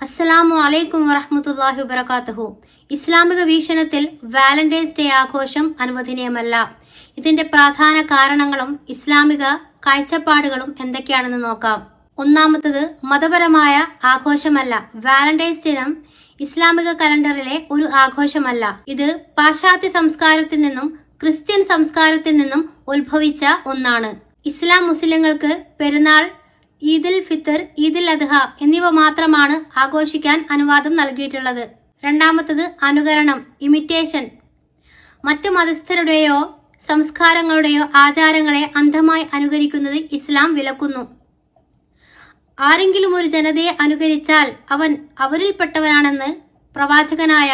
അസ്സലാമു അലൈക്കും വറഹ്മത്തുള്ളാഹി വബറകാതുഹു. ഇസ്ലാമിക വീക്ഷണത്തിൽ വാലന്റൈൻസ് ഡേ ആഘോഷം അനുവദനീയമല്ല. ഇതിന്റെ പ്രധാന കാരണങ്ങളും ഇസ്ലാമിക കാഴ്ചപ്പാടുകളും എന്തൊക്കെയാണെന്ന് നോക്കാം. ഒന്നാമത്തത്, മതപരമായ ആഘോഷമല്ല. വാലന്റൈൻസ് ദിനം ഇസ്ലാമിക കലണ്ടറിലെ ഒരു ആഘോഷമല്ല. ഇത് പാശ്ചാത്യ സംസ്കാരത്തിൽ നിന്നും ക്രിസ്ത്യൻ സംസ്കാരത്തിൽ നിന്നും ഉത്ഭവിച്ച ഒന്നാണ്. ഇസ്ലാം മുസ്ലിങ്ങൾക്ക് പെരുന്നാൾ, ഈദുൽ ഫിത്തർ, ഈദുൽ അദ്ഹ എന്നിവ മാത്രമാണ് ആഘോഷിക്കാൻ അനുവാദം നൽകിയിട്ടുള്ളത്. രണ്ടാമത്തത്, അനുകരണം, ഇമിറ്റേഷൻ. മറ്റു മതസ്ഥരുടെയോ സംസ്കാരങ്ങളുടെയോ ആചാരങ്ങളെ അന്ധമായി അനുകരിക്കുന്നത് ഇസ്ലാം വിലക്കുന്നു. ആരെങ്കിലും ഒരു ജനതയെ അനുകരിച്ചാൽ അവൻ അവരിൽപ്പെട്ടവനാണെന്ന് പ്രവാചകനായ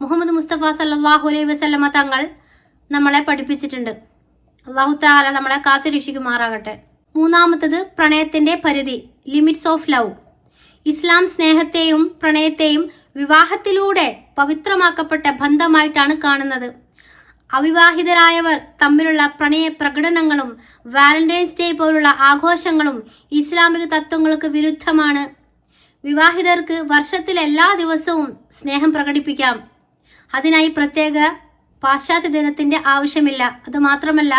മുഹമ്മദ് മുസ്തഫ സല്ലല്ലാഹു അലൈഹി വസല്ലമ തങ്ങൾ നമ്മളെ പഠിപ്പിച്ചിട്ടുണ്ട്. അല്ലാഹു തആല നമ്മളെ കാത്തുരക്ഷിക്കുമാറാകട്ടെ. മൂന്നാമത്തത്, പ്രണയത്തിന്റെ പരിധി, ലിമിറ്റ്സ് ഓഫ് ലവ്. ഇസ്ലാം സ്നേഹത്തെയും പ്രണയത്തെയും വിവാഹത്തിലൂടെ പവിത്രമാക്കപ്പെട്ട ബന്ധമായിട്ടാണ് കാണുന്നത്. അവിവാഹിതരായവർ തമ്മിലുള്ള പ്രണയ പ്രകടനങ്ങളും വാലന്റൈൻസ് ഡേ പോലുള്ള ആഘോഷങ്ങളും ഇസ്ലാമിക തത്വങ്ങൾക്ക് വിരുദ്ധമാണ്. വിവാഹിതർക്ക് വർഷത്തിൽ എല്ലാ ദിവസവും സ്നേഹം പ്രകടിപ്പിക്കാം. അതിനായി പ്രത്യേക പാശ്ചാത്യ ദിനത്തിന്റെ ആവശ്യമില്ല. അതുമാത്രമല്ല,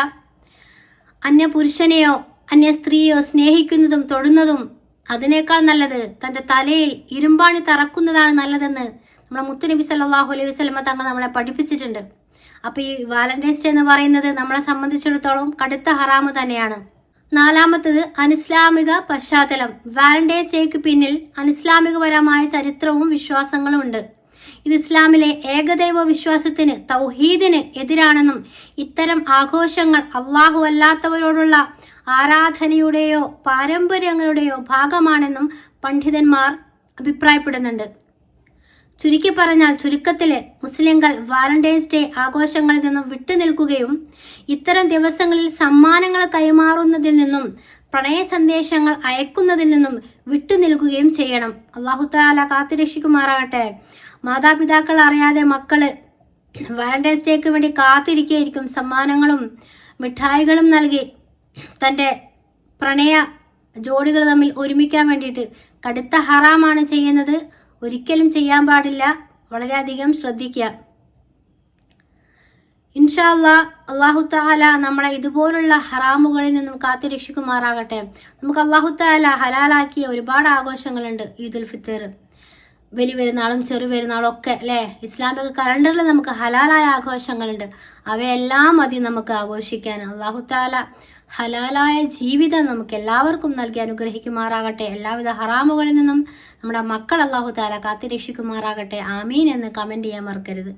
അന്യ പുരുഷനെയോ അന്യ സ്ത്രീയോ സ്നേഹിക്കുന്നതും തൊടുന്നതും അതിനേക്കാൾ നല്ലത് തന്റെ തലയിൽ ഇരുമ്പാണി തറക്കുന്നതാണ് നല്ലതെന്ന് നമ്മുടെ മുത്തുനബി സല്ലല്ലാഹു അലൈഹി വസല്ലമ തങ്ങൾ നമ്മളെ പഠിപ്പിച്ചിട്ടുണ്ട്. അപ്പോൾ ഈ വാലന്റൈൻസ് ഡേ എന്ന് പറയുന്നത് നമ്മളെ സംബന്ധിച്ചിടത്തോളം കടുത്ത ഹറാമ് തന്നെയാണ്. നാലാമത്തത്, അനിസ്ലാമിക പശ്ചാത്തലം. വാലന്റൈൻസ് ഡേക്ക് പിന്നിൽ അനിസ്ലാമികപരമായ ചരിത്രവും വിശ്വാസങ്ങളും ഉണ്ട്. ഇത് ഇസ്ലാമിലെ ഏകദൈവ വിശ്വാസത്തിന്, തൗഹീദിന് എതിരാണെന്നും ഇത്തരം ആഘോഷങ്ങൾ അള്ളാഹു അല്ലാത്തവരോടുള്ള ആരാധനയുടെയോ പാരമ്പര്യങ്ങളുടെയോ ഭാഗമാണെന്നും പണ്ഡിതന്മാർ അഭിപ്രായപ്പെടുന്നുണ്ട്. ചുരുക്കി പറഞ്ഞാൽ, ചുരുക്കത്തില് മുസ്ലിങ്ങൾ വാലന്റൈൻസ് ഡേ ആഘോഷങ്ങളിൽ നിന്നും വിട്ടുനിൽക്കുകയും ഇത്തരം ദിവസങ്ങളിൽ സമ്മാനങ്ങൾ കൈമാറുന്നതിൽ നിന്നും പ്രണയ സന്ദേശങ്ങൾ അയക്കുന്നതിൽ നിന്നും വിട്ടുനിൽക്കുകയും ചെയ്യണം. അല്ലാഹു തആല കാത്തുരക്ഷിക്കുമാറാകട്ടെ. മാതാപിതാക്കൾ അറിയാതെ മക്കള് വാലന്റൈൻസ് ഡേക്ക് വേണ്ടി കാത്തിരിക്കുകയായിരിക്കും. സമ്മാനങ്ങളും മിഠായികളും നൽകി തൻ്റെ പ്രണയ ജോഡികൾ തമ്മിൽ ഒരുമിക്കാൻ വേണ്ടിയിട്ട്. കടുത്ത ഹറാമാണ് ചെയ്യുന്നത്. ഒരിക്കലും ചെയ്യാൻ പാടില്ല. വളരെയധികം ശ്രദ്ധിക്കുക. ഇൻഷാ അല്ലാഹ് അല്ലാഹു തആല നമ്മളെ ഇതുപോലുള്ള ഹറാമുകളിൽ നിന്നും കാത്തുരക്ഷിക്കുമാറാകട്ടെ. നമുക്ക് അല്ലാഹു തആല ഹലാലാക്കിയ ഒരുപാട് ആഘോഷങ്ങളുണ്ട്. ഈദുൽ ഫിത്തർ, വലിയ പെരുന്നാളും ചെറു പെരുന്നാളും ഒക്കെ അല്ലേ. ഇസ്ലാമിക കലണ്ടറിൽ നമുക്ക് ഹലാലായ ആഘോഷങ്ങളുണ്ട്. അവയെല്ലാം മതി നമുക്ക് ആഘോഷിക്കാൻ. അല്ലാഹു തആല ഹലാലായ ജീവിതം നമുക്ക് എല്ലാവർക്കും നൽകി അനുഗ്രഹിക്കുമാറാകട്ടെ. എല്ലാവിധ ഹറാമുകളിൽ നിന്നും നമ്മുടെ മക്കൾ അല്ലാഹു തആല കാത്തുരക്ഷിക്കുമാറാകട്ടെ. ആമീൻ എന്ന് കമന്റ് ചെയ്യാൻ മറക്കരുത്.